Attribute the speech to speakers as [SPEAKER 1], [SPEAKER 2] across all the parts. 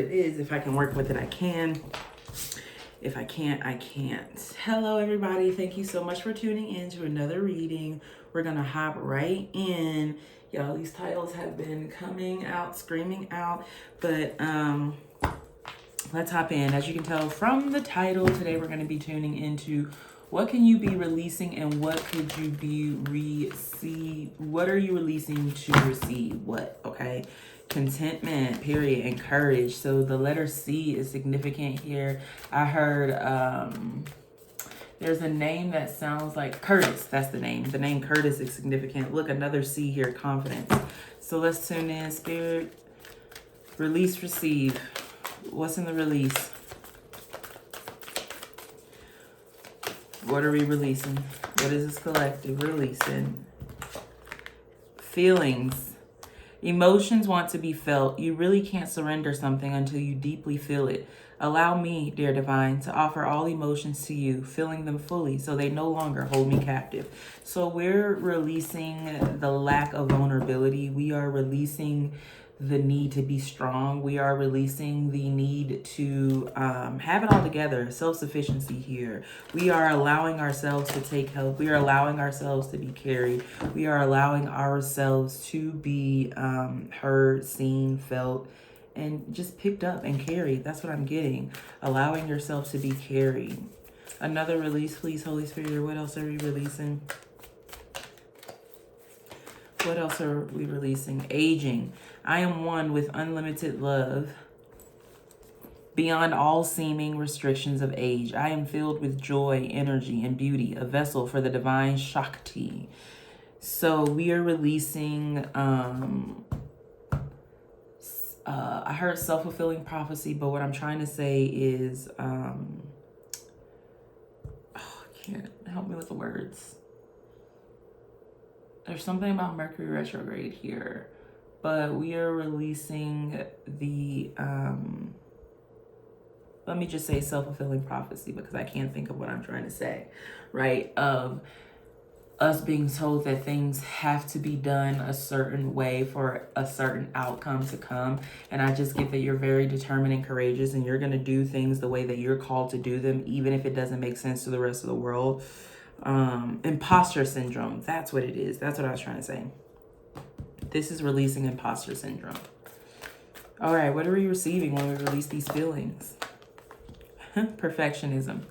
[SPEAKER 1] it is. If I can work with it, I can. If I can't, I can't. Hello, everybody. Thank you so much for tuning in to another reading. We're going to hop right in. Y'all, these titles have been coming out, screaming out, but let's hop in. As you can tell from the title, today we're going to be tuning into what can you be releasing and what could you be what are you releasing to receive what, okay? Contentment, period, and courage. So the letter C is significant here. I heard there's a name that sounds like Curtis. That's the name. The name Curtis is significant. Look, another C here, confidence. So let's tune in. Spirit, release, receive. What's in the release? What are we releasing? What is this collective releasing? Feelings. Emotions want to be felt. You really can't surrender something until you deeply feel it. Allow me, dear divine, to offer all emotions to you, feeling them fully so they no longer hold me captive. So we're releasing the lack of vulnerability. We are releasing the need to be strong. We are releasing the need to have it all together. Self-sufficiency here. We are allowing ourselves to take help. We are allowing ourselves to be carried. We are allowing ourselves to be heard, seen, felt, and just picked up and carried. That's what I'm getting. Allowing yourself to be carried. Another release, please, Holy Spirit. What else are we releasing? What else are we releasing? Aging. I am one with unlimited love. Beyond all seeming restrictions of age, I am filled with joy, energy, and beauty, a vessel for the divine Shakti. So we are releasing, I heard self-fulfilling prophecy, but what I'm trying to say is, I can't help me with the words. There's something about Mercury retrograde here, but we are releasing the, let me just say self-fulfilling prophecy because I can't think of what I'm trying to say, right? Of us being told that things have to be done a certain way for a certain outcome to come. And I just get that you're very determined and courageous and you're going to do things the way that you're called to do them, even if it doesn't make sense to the rest of the world. Imposter syndrome. That's what it is. That's what I was trying to say. This is releasing imposter syndrome. All right. What are we receiving when we release these feelings? Perfectionism.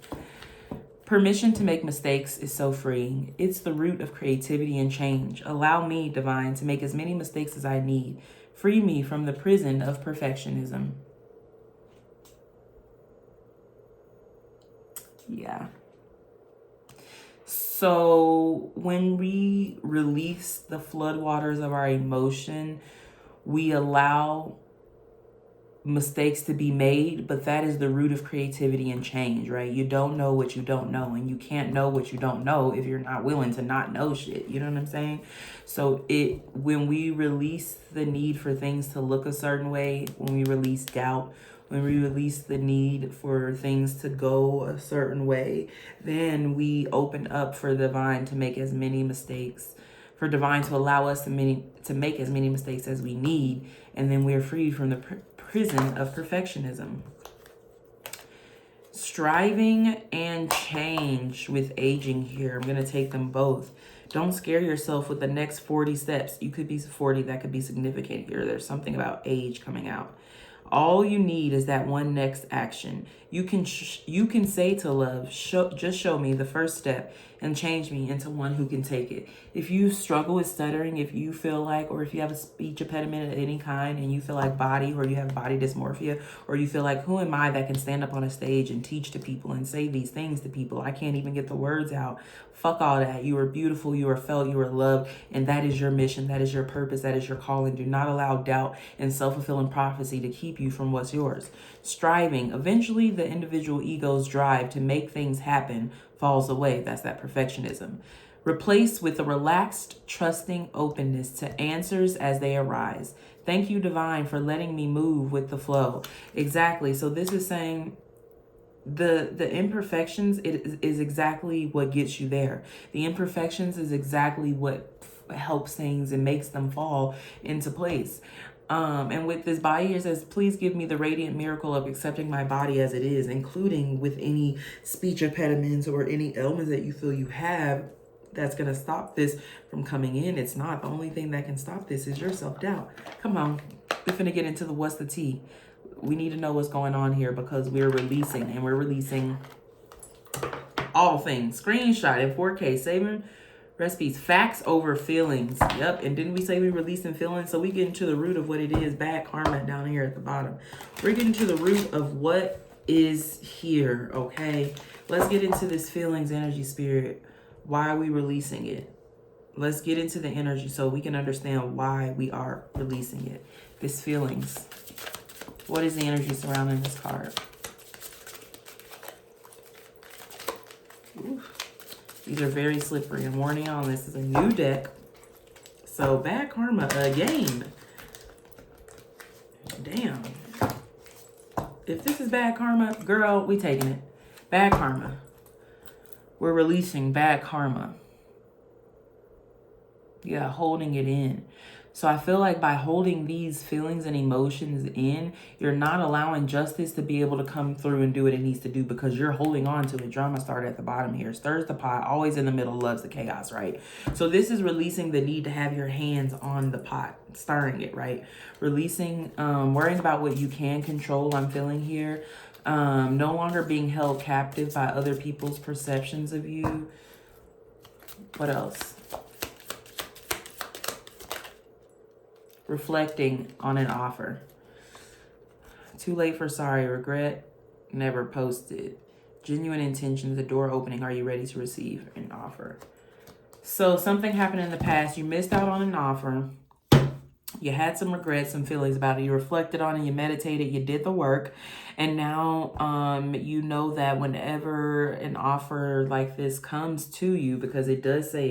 [SPEAKER 1] Permission to make mistakes is so freeing. It's the root of creativity and change. Allow me, divine, to make as many mistakes as I need. Free me from the prison of perfectionism. Yeah. So when we release the floodwaters of our emotion, we allow mistakes to be made, but that is the root of creativity and change, right? You don't know what you don't know, and you can't know what you don't know if you're not willing to not know shit. You know what I'm saying? So when we release the need for things to look a certain way, when we release doubt, when we release the need for things to go a certain way, then we open up for divine to make as many mistakes, for divine to allow us to make as many mistakes as we need, and then we're freed from the prison of perfectionism. Striving and change with aging here. I'm going to take them both. Don't scare yourself with the next 40 steps. You could be 40. That could be significant here. There's something about age coming out. All you need is that one next action. You can say to love, just show me the first step and change me into one who can take it. If you struggle with stuttering, if you feel like, or if you have a speech impediment of any kind and you feel like or you have body dysmorphia, or you feel like, who am I that can stand up on a stage and teach to people and say these things to people? I can't even get the words out. Fuck all that. You are beautiful. You are felt. You are loved. And that is your mission. That is your purpose. That is your calling. Do not allow doubt and self-fulfilling prophecy to keep you from what's yours. Striving. Eventually, the individual ego's drive to make things happen falls away. That's that perfectionism. Replace with a relaxed, trusting openness to answers as they arise. Thank you, divine, for letting me move with the flow. Exactly. So this is saying the imperfections is exactly what gets you there. The imperfections is exactly what helps things and makes them fall into place. And with this body here, it says, please give me the radiant miracle of accepting my body as it is, including with any speech impediments or any ailments that you feel you have that's going to stop this from coming in. It's not. The only thing that can stop this is your self-doubt. Come on. We're finna get into the what's the tea. We need to know what's going on here because we're releasing, and we're releasing all things. Screenshot in 4K. Saving recipes. Facts over feelings. Yep. And didn't we say we releasing feelings? So we get into the root of what it is. Bad karma down here at the bottom. We're getting to the root of what is here. Okay. Let's get into this feelings, energy, spirit. Why are we releasing it? Let's get into the energy so we can understand why we are releasing it. This feelings. What is the energy surrounding this card? Oof. These are very slippery. I'm warning y'all, this is a new deck. So bad karma again. Damn. If this is bad karma, girl, we taking it. Bad karma. We're releasing bad karma. Yeah, holding it in. So I feel like by holding these feelings and emotions in, you're not allowing justice to be able to come through and do what it needs to do because you're holding on to it. Drama started at the bottom here. Stirs the pot, always in the middle, loves the chaos, right? So this is releasing the need to have your hands on the pot, stirring it, right? Releasing, worrying about what you can control, I'm feeling here. No longer being held captive by other people's perceptions of you. What else? Reflecting on an offer. Too late for sorry. Regret. Never posted. Genuine intentions. The door opening. Are you ready to receive an offer? So something happened in the past. You missed out on an offer. You had some regrets, some feelings about it. You reflected on it. You meditated. You did the work. And now you know that whenever an offer like this comes to you, because it does say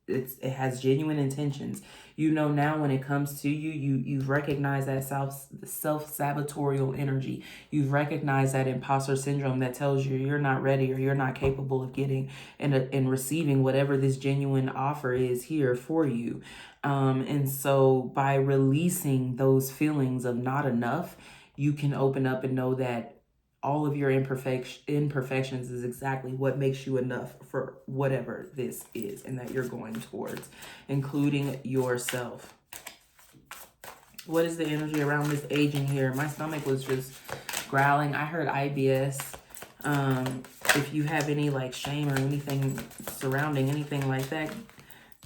[SPEAKER 1] it has genuine intentions. You know now when it comes to you, you've recognized that self-sabotorial energy. You've recognized that imposter syndrome that tells you you're not ready or you're not capable of getting and receiving whatever this genuine offer is here for you. And so by releasing those feelings of not enough, you can open up and know that all of your imperfections is exactly what makes you enough for whatever this is and that you're going towards, including yourself. What is the energy around this aging here? My stomach was just growling. I heard IBS. If you have any like shame or anything surrounding anything like that,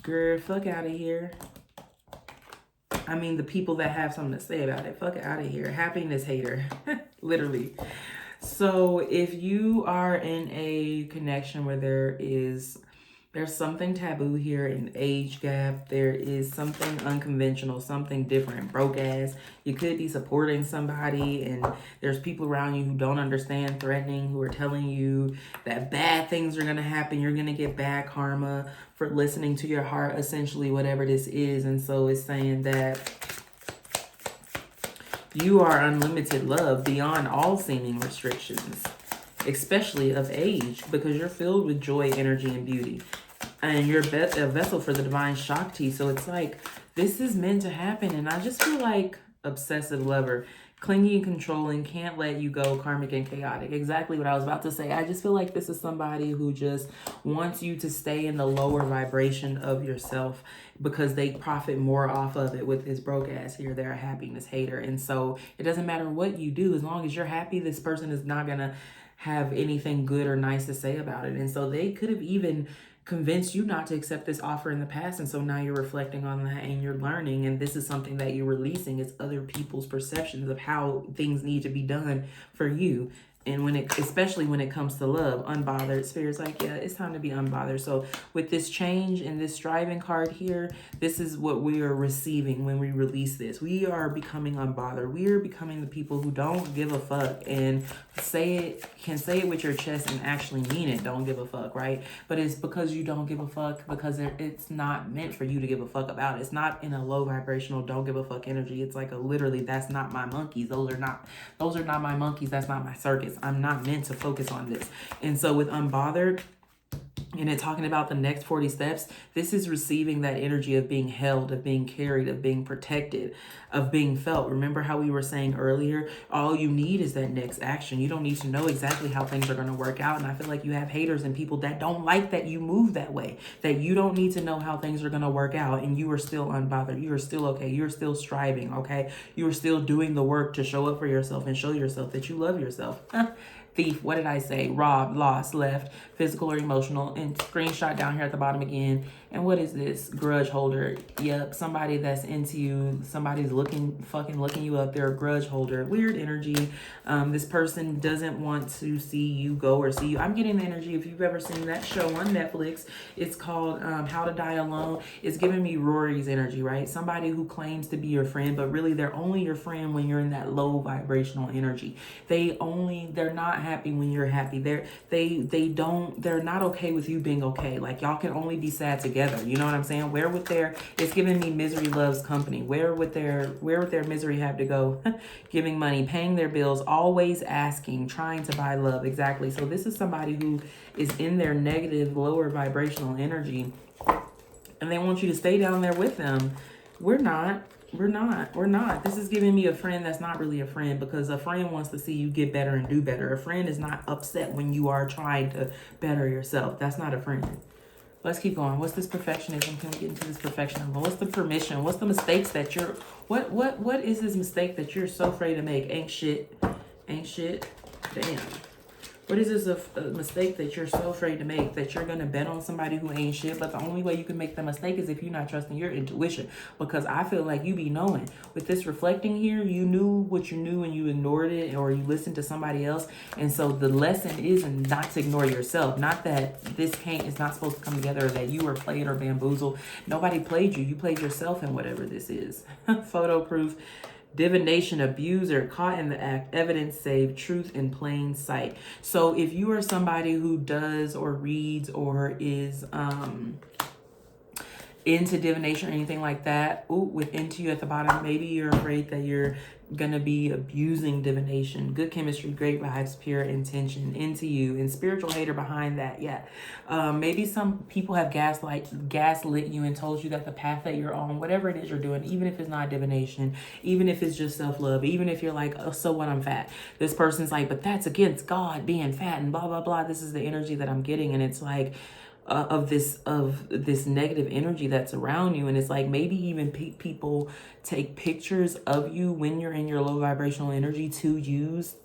[SPEAKER 1] girl, fuck out of here. I mean, the people that have something to say about it, fuck out of here. Happiness hater, literally. So if you are in a connection where there's something taboo here, an age gap, there is something unconventional, something different, broke ass, you could be supporting somebody and there's people around you who don't understand, threatening, who are telling you that bad things are going to happen, you're going to get bad karma for listening to your heart, essentially, whatever this is. And so it's saying that you are unlimited love beyond all seeming restrictions, especially of age, because you're filled with joy, energy, and beauty. And you're a vessel for the divine Shakti. So it's like, this is meant to happen. And I just feel like obsessive lover, clingy and controlling, can't let you go, karmic and chaotic. Exactly what I was about to say. I just feel like this is somebody who just wants you to stay in the lower vibration of yourself because they profit more off of it with this broke ass here. They're a happiness hater. And so it doesn't matter what you do. As long as you're happy, this person is not going to have anything good or nice to say about it. And so they could have even convinced you not to accept this offer in the past, and so now you're reflecting on that and you're learning, and this is something that you're releasing. It's other people's perceptions of how things need to be done for you. And especially when it comes to love, unbothered, Spirit's like, yeah, it's time to be unbothered. So with this change and this striving card here, this is what we are receiving when we release this. We are becoming unbothered. We are becoming the people who don't give a fuck and can say it with your chest and actually mean it. Don't give a fuck, right? But it's because you don't give a fuck because it's not meant for you to give a fuck about. It's not in a low vibrational don't give a fuck energy. It's like literally, that's not my monkeys. Those are not my monkeys. That's not my circus. I'm not meant to focus on this. And so with unbothered, and it talking about the next 40 steps, this is receiving that energy of being held, of being carried, of being protected, of being felt. Remember how we were saying earlier, all you need is that next action. You don't need to know exactly how things are going to work out. And I feel like you have haters and people that don't like that you move that way, that you don't need to know how things are going to work out, and you are still unbothered. You are still okay. You're still striving, okay? You are still doing the work to show up for yourself and show yourself that you love yourself. Thief, what did I say? Robbed, lost, left, physical or emotional, and screenshot down here at the bottom again. And what is this? Grudge holder. Yep, somebody that's into you, somebody's fucking looking you up. They're a grudge holder. Weird energy. This person doesn't want to see you go or see you. I'm getting the energy, if you've ever seen that show on Netflix, it's called How to Die Alone. It's giving me Rory's energy, right? Somebody who claims to be your friend, but really they're only your friend when you're in that low vibrational energy. They're not happy when you're happy. They're not okay with you being okay. Like, y'all can only be sad together. You know what I'm saying? It's giving me misery loves company. Where would their misery have to go? Giving money, paying their bills, always asking, trying to buy love. Exactly. So this is somebody who is in their negative, lower vibrational energy, and they want you to stay down there with them. We're not. This is giving me a friend that's not really a friend, because a friend wants to see you get better and do better. A friend is not upset when you are trying to better yourself. That's not a friend. Let's keep going. What's this perfectionism? Can we get into this perfectionism? What's the permission? What's the mistakes that you're... What is this mistake that you're so afraid to make? Ain't shit. Damn. What is this a mistake that you're so afraid to make, that you're going to bet on somebody who ain't shit? But the only way you can make the mistake is if you're not trusting your intuition. Because I feel like you be knowing. With this reflecting here, you knew what you knew and you ignored it, or you listened to somebody else. And so the lesson is not to ignore yourself. Not that it's not supposed to come together, or that you were played or bamboozled. Nobody played you. You played yourself in whatever this is. Photo proof. Divination, abuser, caught in the act, evidence saved, truth in plain sight. So if you are somebody who does or reads or is into divination or anything like that, with into you at the bottom, maybe you're afraid that you're gonna be abusing divination. Good chemistry, great vibes, pure intention, into you, and spiritual hater behind that. Yeah. Maybe some people have gaslit you and told you that the path that you're on, whatever it is you're doing, even if it's not divination, even if it's just self-love, even if you're like, oh, so what, I'm fat. This person's like, but that's against God, being fat and blah, blah, blah. This is the energy that I'm getting. And it's like, of this negative energy that's around you. And it's like, maybe even people take pictures of you when you're in your low vibrational energy to abuse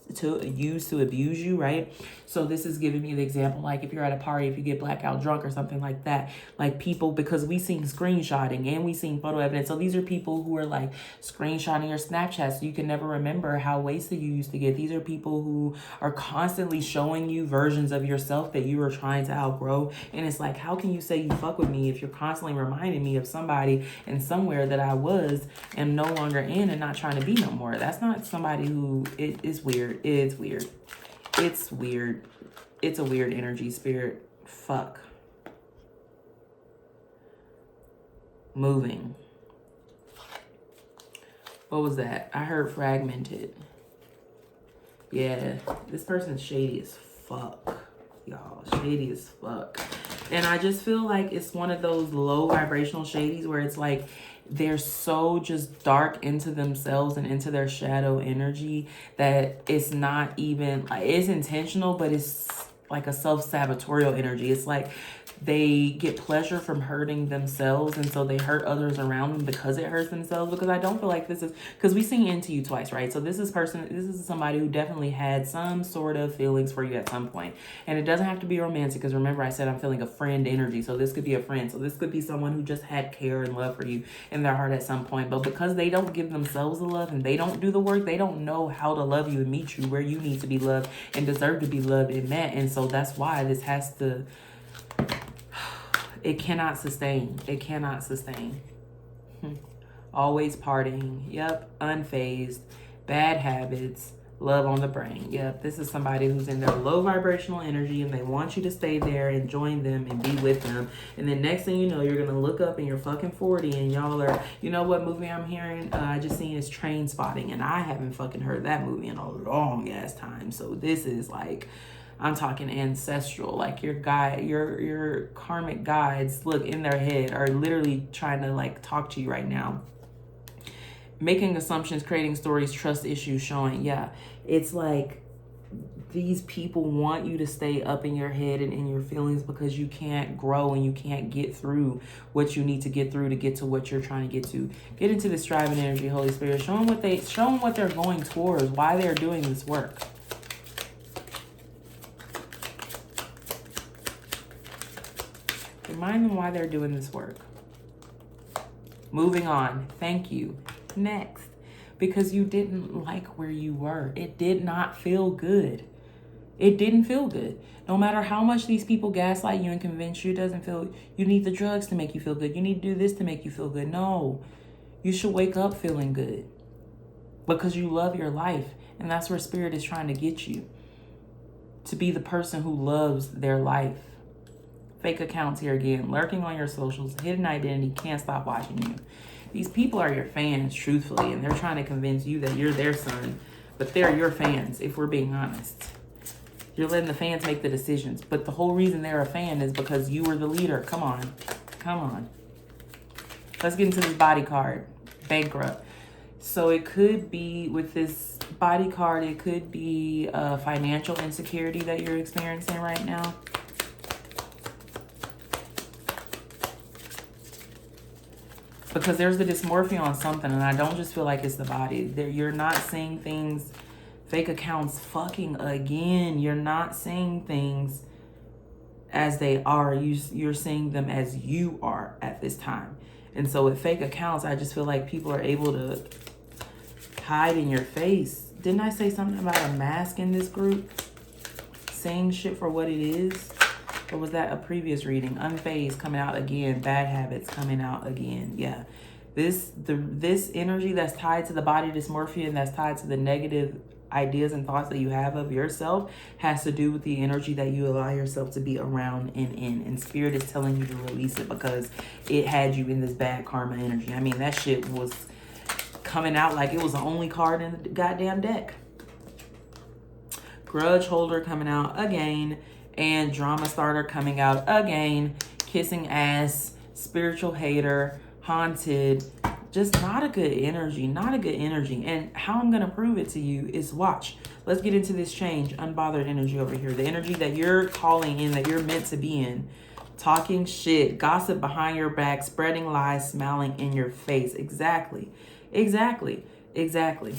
[SPEAKER 1] you, right? So this is giving me the example, like if you're at a party, if you get blackout drunk or something like that, like people, because we seen screenshotting and we seen photo evidence. So these are people who are like screenshotting your Snapchat so you can never remember how wasted you used to get. These are people who are constantly showing you versions of yourself that you are trying to outgrow. And it's like, how can you say you fuck with me if you're constantly reminding me of somebody and somewhere that I was and no longer in and not trying to be no more? That's not somebody who... It's weird. It's weird. It's weird. It's a weird energy, spirit. Fuck. Moving. What was that? I heard fragmented. Yeah, this person's shady as fuck. Y'all, shady as fuck. And I just feel like it's one of those low vibrational shadies where it's like they're so just dark into themselves and into their shadow energy that it's not even, it's intentional, but it's like a self-sabotorial energy. It's like they get pleasure from hurting themselves, and so they hurt others around them because it hurts themselves. Because I don't feel like this is, because we seen into you twice, right? So this is somebody who definitely had some sort of feelings for you at some point. And it doesn't have to be romantic, because remember I said I'm feeling a friend energy. So this could be a friend. So this could be someone who just had care and love for you in their heart at some point. But because they don't give themselves the love and they don't do the work, they don't know how to love you and meet you where you need to be loved and deserve to be loved and met. And so that's why this has to... It cannot sustain. It cannot sustain. Always partying. Yep. Unfazed. Bad habits. Love on the brain. Yep. This is somebody who's in their low vibrational energy and they want you to stay there and join them and be with them. And then next thing you know, you're going to look up and you're fucking 40 and y'all are, you know what movie I'm hearing? I just seen is Train Spotting, and I haven't fucking heard that movie in a long ass time. So this is like... I'm talking ancestral, like your guide, your karmic guides, look, in their head are literally trying to like talk to you right now. Making assumptions, creating stories, trust issues showing. Yeah, it's like these people want you to stay up in your head and in your feelings because you can't grow and you can't get through what you need to get through to get to what you're trying to get to. Get into the striving energy, Holy Spirit. Show them what they're going towards, why they're doing this work. Remind them why they're doing this work. Moving on. Thank you. Next. Because you didn't like where you were. It did not feel good. It didn't feel good. No matter how much these people gaslight you and convince you, it doesn't feel, you need the drugs to make you feel good. You need to do this to make you feel good. No, you should wake up feeling good because you love your life. And that's where Spirit is trying to get you, to be the person who loves their life. Fake accounts here again, lurking on your socials, hidden identity, can't stop watching you. These people are your fans, truthfully, and they're trying to convince you that you're their son, but they're your fans, if we're being honest. You're letting the fans make the decisions. But the whole reason they're a fan is because you were the leader. Come on. Come on. Let's get into this body card. Bankrupt. So it could be, with this body card, it could be a financial insecurity that you're experiencing right now. Because there's the dysmorphia on something, and I don't just feel like it's the body. You're not seeing things. Fake accounts fucking again. You're not seeing things as they are. You're seeing them as you are at this time. And so with fake accounts, I just feel like people are able to hide in your face. Didn't I say something about a mask in this group? Saying shit for what it is? Or was that a previous reading? Unfazed coming out again. Bad habits coming out again. Yeah. This energy that's tied to the body dysmorphia and that's tied to the negative ideas and thoughts that you have of yourself has to do with the energy that you allow yourself to be around and in. And Spirit is telling you to release it because it had you in this bad karma energy. I mean, that shit was coming out like it was the only card in the goddamn deck. Grudge holder coming out again. And drama starter coming out again. Kissing ass. Spiritual hater. Haunted. Just not a good energy. Not a good energy. And how I'm going to prove it to you is watch. Let's get into this change. Unbothered energy over here. The energy that you're calling in, that you're meant to be in. Talking shit. Gossip behind your back. Spreading lies. Smiling in your face. Exactly. Exactly. Exactly.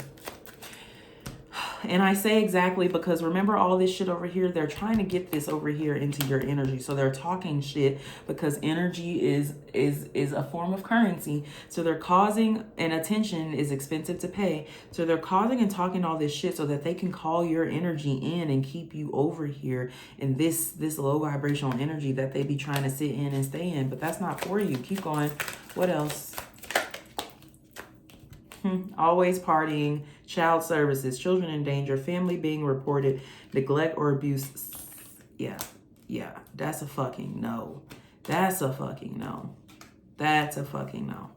[SPEAKER 1] And I say exactly because remember all this shit over here, they're trying to get this over here into your energy. So they're talking shit because energy is a form of currency. So they're causing, and attention is expensive to pay. So they're causing and talking all this shit so that they can call your energy in and keep you over here in this low vibrational energy that they be trying to sit in and stay in. But that's not for you. Keep going. What else? Always partying, child services, children in danger, family being reported, neglect or abuse. Yeah, that's a fucking no. That's a fucking no. That's a fucking no.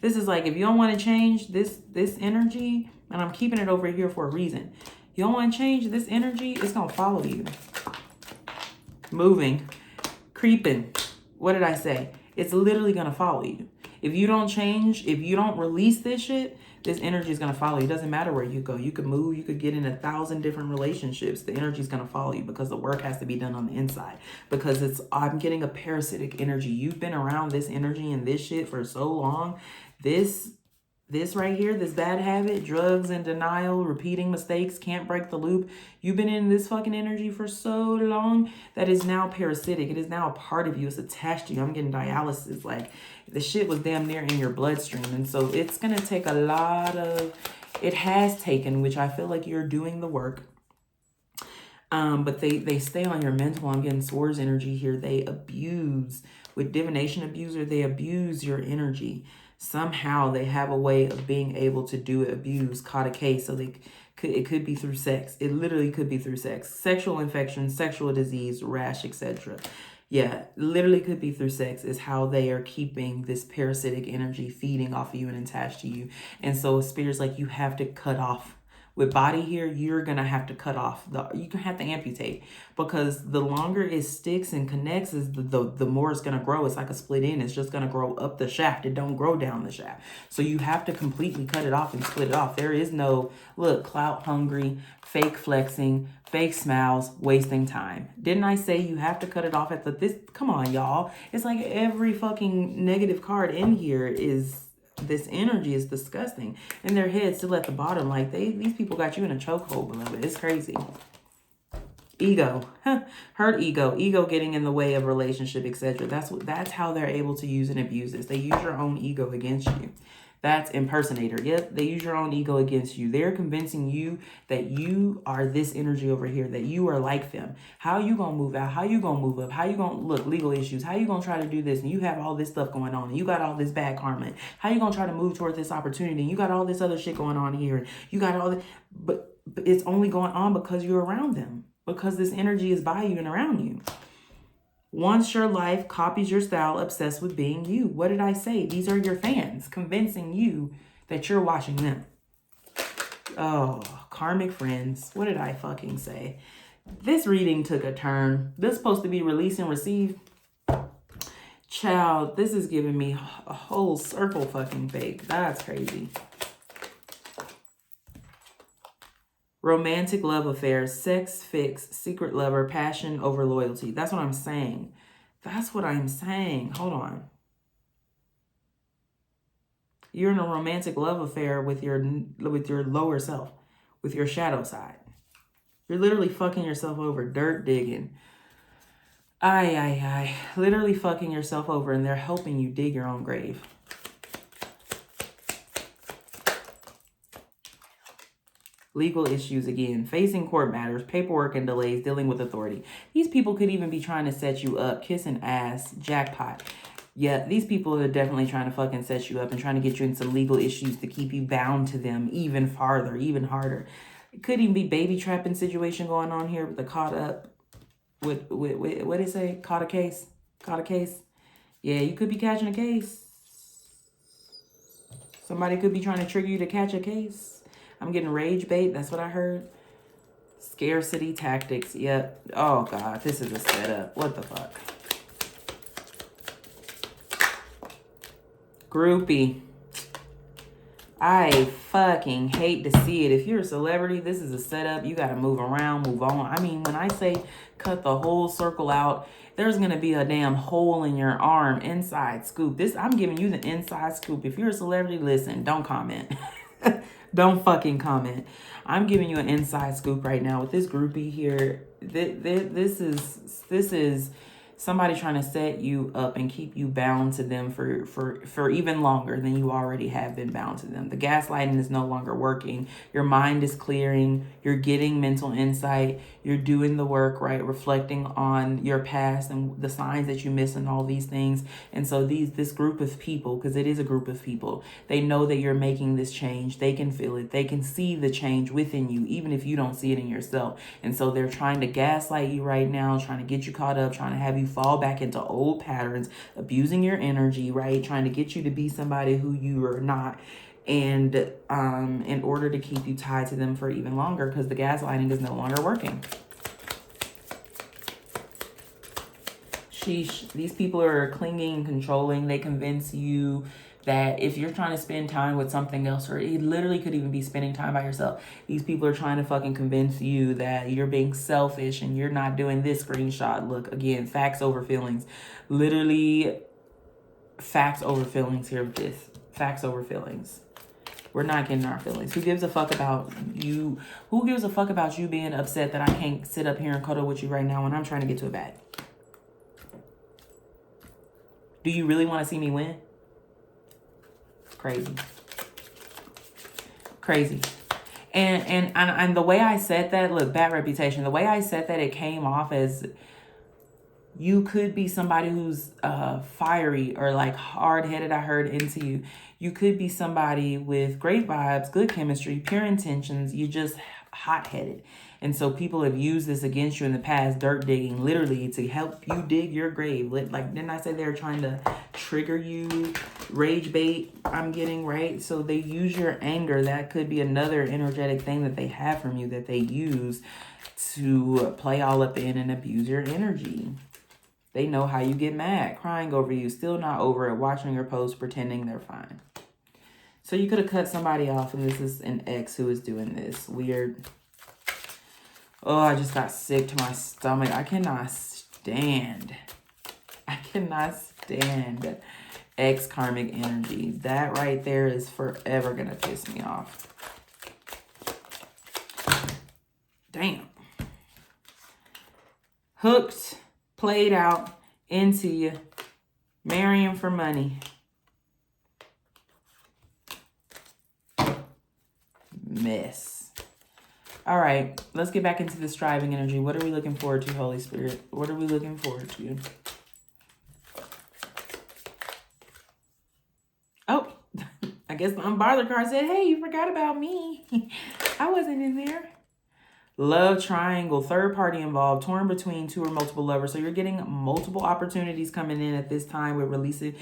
[SPEAKER 1] This is like, if you don't want to change this energy, and I'm keeping it over here for a reason. You don't want to change this energy, it's going to follow you. Moving, creeping. What did I say? It's literally going to follow you. If you don't change, if you don't release this shit, this energy is going to follow you. It doesn't matter where you go. You could move. You could get in 1,000 different relationships. The energy is going to follow you because the work has to be done on the inside. Because I'm getting a parasitic energy. You've been around this energy and this shit for so long. This right here, this bad habit, drugs and denial, repeating mistakes, can't break the loop. You've been in this fucking energy for so long that is now parasitic. It is now a part of you. It's attached to you. I'm getting dialysis. Like, the shit was damn near in your bloodstream. And so it's going to take a lot of, it has taken, which I feel like you're doing the work. But they stay on your mental. I'm getting swords energy here. They abuse, with divination abuser, they abuse your energy. Somehow they have a way of being able to do it, abuse, caught a case. So it could be through sex. It literally could be through sex. Sexual infection, sexual disease, rash, etc. Yeah, literally could be through sex is how they are keeping this parasitic energy feeding off of you and attached to you. And so Spirit's like, you have to cut off With body here, you're going to have to cut off. You can have to amputate, because the longer it sticks and connects, is the more it's going to grow. It's like a split end. It's just going to grow up the shaft. It don't grow down the shaft. So you have to completely cut it off and split it off. There is no, look, clout hungry, fake flexing, fake smiles, wasting time. Didn't I say you have to cut it off at this? Come on, y'all. It's like every fucking negative card in here is, this energy is disgusting. And their head's still at the bottom. Like, these people got you in a chokehold, beloved. It's crazy. Ego. Hurt ego getting in the way of relationship, etc. That's how they're able to use and abuse this. They use your own ego against you. That's impersonator. Yep, they use your own ego against you. They're convincing you that you are this energy over here, that you are like them. How you gonna move out? How you gonna move up? How you gonna, look, legal issues? How you gonna try to do this? And you have all this stuff going on, and you got all this bad karma. How you gonna try to move toward this opportunity? And you got all this other shit going on here. You got all this, but it's only going on because you're around them, because this energy is by you and around you. Wants your life, copies your style, obsessed with being you. What did I say? These are your fans convincing you that you're watching them. Oh, karmic friends. What did I fucking say? This reading took a turn. This is supposed to be release and receive. Child, this is giving me a whole circle fucking fake. That's crazy. Romantic love affairs, sex fix, secret lover, passion over loyalty. That's what I'm saying. That's what I'm saying. Hold on. You're in a romantic love affair with your lower self, with your shadow side. You're literally fucking yourself over, dirt digging. Literally fucking yourself over, and they're helping you dig your own grave. Legal issues again, facing court matters, paperwork and delays, dealing with authority. These people could even be trying to set you up, kissing ass, jackpot. Yeah, these people are definitely trying to fucking set you up and trying to get you in some legal issues to keep you bound to them even farther, even harder. It could even be baby trapping situation going on here with the caught up with what did it say? Caught a case. Yeah, you could be catching a case. Somebody could be trying to trigger you to catch a case. I'm getting rage bait. That's what I heard. Scarcity tactics. Yep. Oh, God. This is a setup. What the fuck? Groupie. I fucking hate to see it. If you're a celebrity, this is a setup. You got to move around, move on. I mean, when I say cut the whole circle out, there's going to be a damn hole in your arm. Inside scoop. I'm giving you the inside scoop. If you're a celebrity, listen, don't comment. Don't fucking comment. I'm giving you an inside scoop right now with this groupie here. This is somebody trying to set you up and keep you bound to them for even longer than you already have been bound to them. The gaslighting is no longer working. Your mind is clearing. You're getting mental insight. You're doing the work, right? Reflecting on your past and the signs that you miss and all these things. And so this group of people, because it is a group of people, they know that you're making this change. They can feel it. They can see the change within you, even if you don't see it in yourself. And so they're trying to gaslight you right now, trying to get you caught up, trying to have you fall back into old patterns, abusing your energy, right? Trying to get you to be somebody who you are not. And in order to keep you tied to them for even longer, because the gaslighting is no longer working. Sheesh, these people are clinging, controlling. They convince you that if you're trying to spend time with something else, or it literally could even be spending time by yourself, these people are trying to fucking convince you that you're being selfish and you're not doing this. Screenshot. Look, again, facts over feelings. Literally facts over feelings here with this. Facts over feelings. We're not getting our feelings. Who gives a fuck about you? Who gives a fuck about you being upset that I can't sit up here and cuddle with you right now when I'm trying to get to a bed? Do you really want to see me win? Crazy. Crazy. And the way I said that, look, bad reputation. The way I said that, it came off as you could be somebody who's fiery or like hard-headed, I heard, into you. You could be somebody with great vibes, good chemistry, pure intentions. You're just hot-headed. And so people have used this against you in the past, dirt digging, literally to help you dig your grave. Like, didn't I say they're trying to trigger you? Rage bait, I'm getting, right? So they use your anger. That could be another energetic thing that they have from you that they use to play all up in and abuse your energy. They know how you get mad, crying over you, still not over it, watching your posts, pretending they're fine. So you could have cut somebody off, and this is an ex who is doing this. Weird. Oh, I just got sick to my stomach. I cannot stand ex karmic energy. That right there is forever going to piss me off. Damn. Hooked, played out, into you, marrying for money. Mess. All right, let's get back into the striving energy. What are we looking forward to, Holy Spirit? What are we looking forward to? Oh, I guess the unbothered card said, hey, you forgot about me. I wasn't in there. Love triangle, third party involved, torn between two or multiple lovers. So you're getting multiple opportunities coming in at this time with releasing.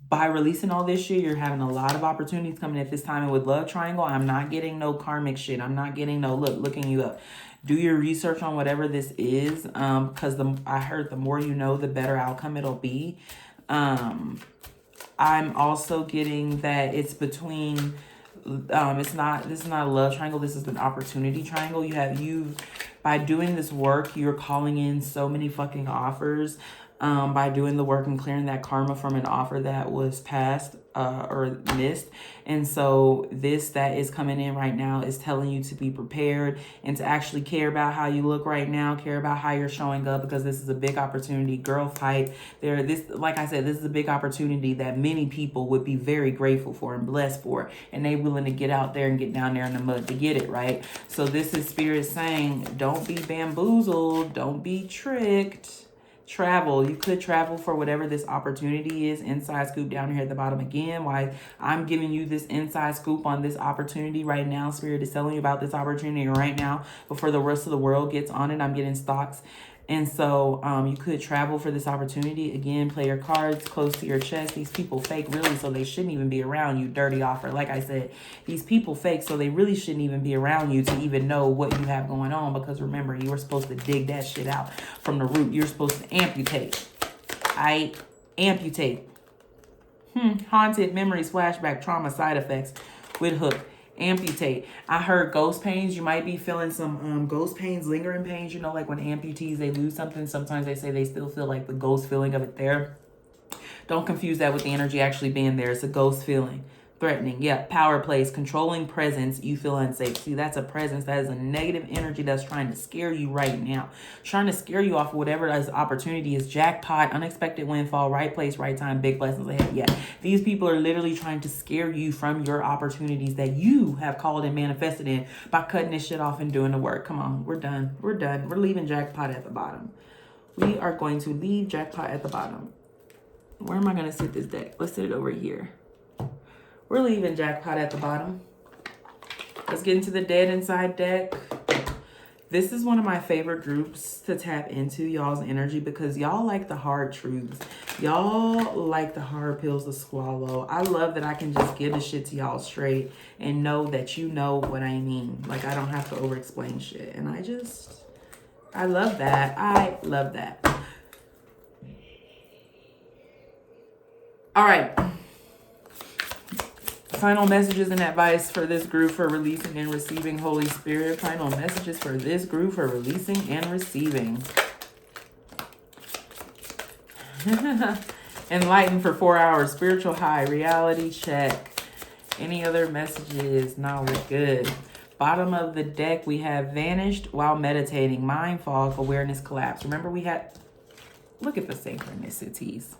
[SPEAKER 1] By releasing all this shit, you're having a lot of opportunities coming at this time. And with love triangle, I'm not getting no karmic shit. I'm not getting no looking you up. Do your research on whatever this is. Because I heard the more you know, the better outcome it'll be. I'm also getting that it's between this is not a love triangle. This is an opportunity triangle. By doing this work, you're calling in so many fucking offers. By doing the work and clearing that karma from an offer that was passed or missed. And so that is coming in right now is telling you to be prepared and to actually care about how you look right now, care about how you're showing up, because this is a big opportunity. Girl, fight. Like I said, this is a big opportunity that many people would be very grateful for and blessed for, and they willing to get out there and get down there in the mud to get it, right? So this is Spirit saying, don't be bamboozled, don't be tricked. Travel. You could travel for whatever this opportunity is. Inside scoop down here at the bottom again. Why I'm giving you this inside scoop on this opportunity right now. Spirit is telling you about this opportunity right now before the rest of the world gets on it. I'm getting stocks. And so you could travel for this opportunity. Again, play your cards close to your chest. These people fake, really, so they shouldn't even be around you. Dirty offer. Like I said, these people fake, so they really shouldn't even be around you to even know what you have going on. Because remember, you were supposed to dig that shit out from the root. You're supposed to amputate. Amputate. Haunted memories, flashback, trauma, side effects with hook. Amputate. I heard ghost pains. You might be feeling some ghost pains, lingering pains. You know, like when amputees, they lose something. Sometimes they say they still feel like the ghost feeling of it there. Don't confuse that with the energy actually being there. It's a ghost feeling. Threatening. Yeah. Power plays. Controlling presence. You feel unsafe. See, that's a presence. That is a negative energy that's trying to scare you right now. Trying to scare you off of whatever this opportunity is. Jackpot. Unexpected windfall. Right place, right time. Big blessings ahead. Yeah. These people are literally trying to scare you from your opportunities that you have called and manifested in by cutting this shit off and doing the work. Come on. We're done. We're done. We're leaving jackpot at the bottom. We are going to leave jackpot at the bottom. Where am I going to sit this deck? Let's sit it over here. We're leaving jackpot at the bottom. Let's get into the dead inside deck. This is one of my favorite groups to tap into, y'all's energy, because y'all like the hard truths. Y'all like the hard pills to swallow. I love that I can just give the shit to y'all straight and know that you know what I mean. Like, I don't have to over explain shit. And I love that. I love that. All right. Final messages and advice for this group for releasing and receiving Holy Spirit. Final messages for this group for releasing and receiving. Enlightened for 4 hours. Spiritual high. Reality check. Any other messages? No, we're good. Bottom of the deck, we have vanished while meditating. Mind fog. Awareness collapse. Remember we had... Look at the synchronicities.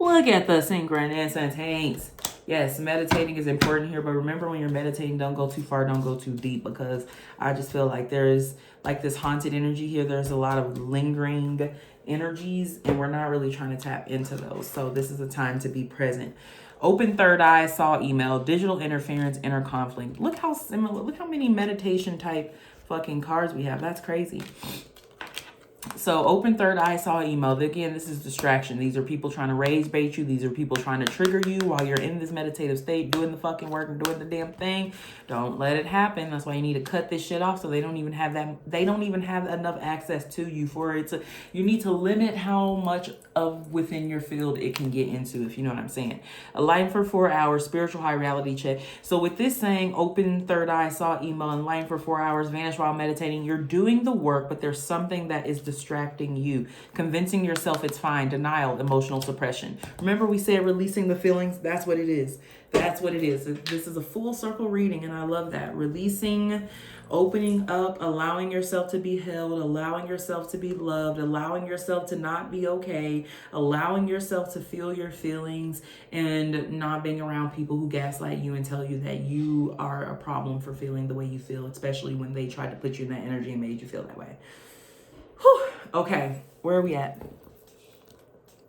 [SPEAKER 1] Look at the synchronicities. Yes, meditating is important here, but remember when you're meditating, don't go too far, don't go too deep, because I just feel like there's like this haunted energy here. There's a lot of lingering energies, and we're not really trying to tap into those. So this is a time to be present. Open third eye, saw email, digital interference, inner conflict. Look how similar, look how many meditation type fucking cards we have. That's crazy. So open third eye saw emo. Again, this is distraction. These are people trying to rage bait you. These are people trying to trigger you while you're in this meditative state, doing the fucking work and doing the damn thing. Don't let it happen. That's why you need to cut this shit off so they don't even have that. They don't even have enough access to you for it to. You need to limit how much of within your field it can get into, if you know what I'm saying. Align for 4 hours, spiritual high reality check. So with this saying, open third eye saw emo, and align for 4 hours, vanish while meditating, you're doing the work, but there's something that is distracting you. Convincing yourself it's fine. Denial, emotional suppression. Remember we said releasing the feelings? That's what it is. That's what it is. This is a full circle reading, and I love that. Releasing, opening up, allowing yourself to be held, allowing yourself to be loved, allowing yourself to not be okay, allowing yourself to feel your feelings, and not being around people who gaslight you and tell you that you are a problem for feeling the way you feel, especially when they tried to put you in that energy and made you feel that way. Whew. Okay, where are we at?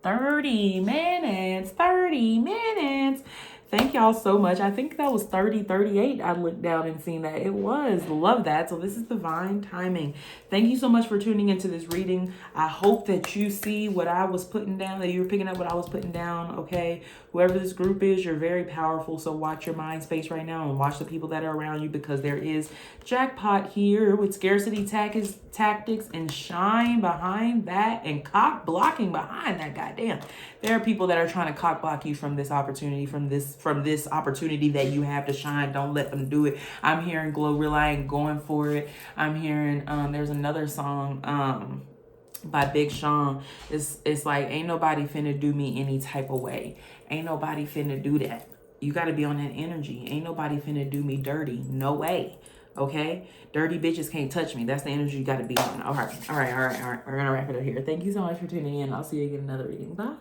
[SPEAKER 1] 30 minutes, 30 minutes. Thank y'all so much. I think that was 38. I looked down and seen that it was. Love that. So this is divine timing. Thank you so much for tuning into this reading. I hope that you see what I was putting down, that you're picking up what I was putting down. Okay. Whoever this group is, you're very powerful. So watch your mind space right now and watch the people that are around you, because there is jackpot here with scarcity tactics and shine behind that and cock blocking behind that. Goddamn. There are people that are trying to cock block you from this opportunity, from this opportunity that you have to shine. Don't let them do it. I'm hearing Glorilla ain't going for it. I'm hearing there's another song by Big Sean. It's like, ain't nobody finna do me any type of way. Ain't nobody finna do that. You got to be on that energy. Ain't nobody finna do me dirty. No way. Okay? Dirty bitches can't touch me. That's the energy you got to be on. All right. We're going to wrap it up here. Thank you so much for tuning in. I'll see you again in another reading. Bye.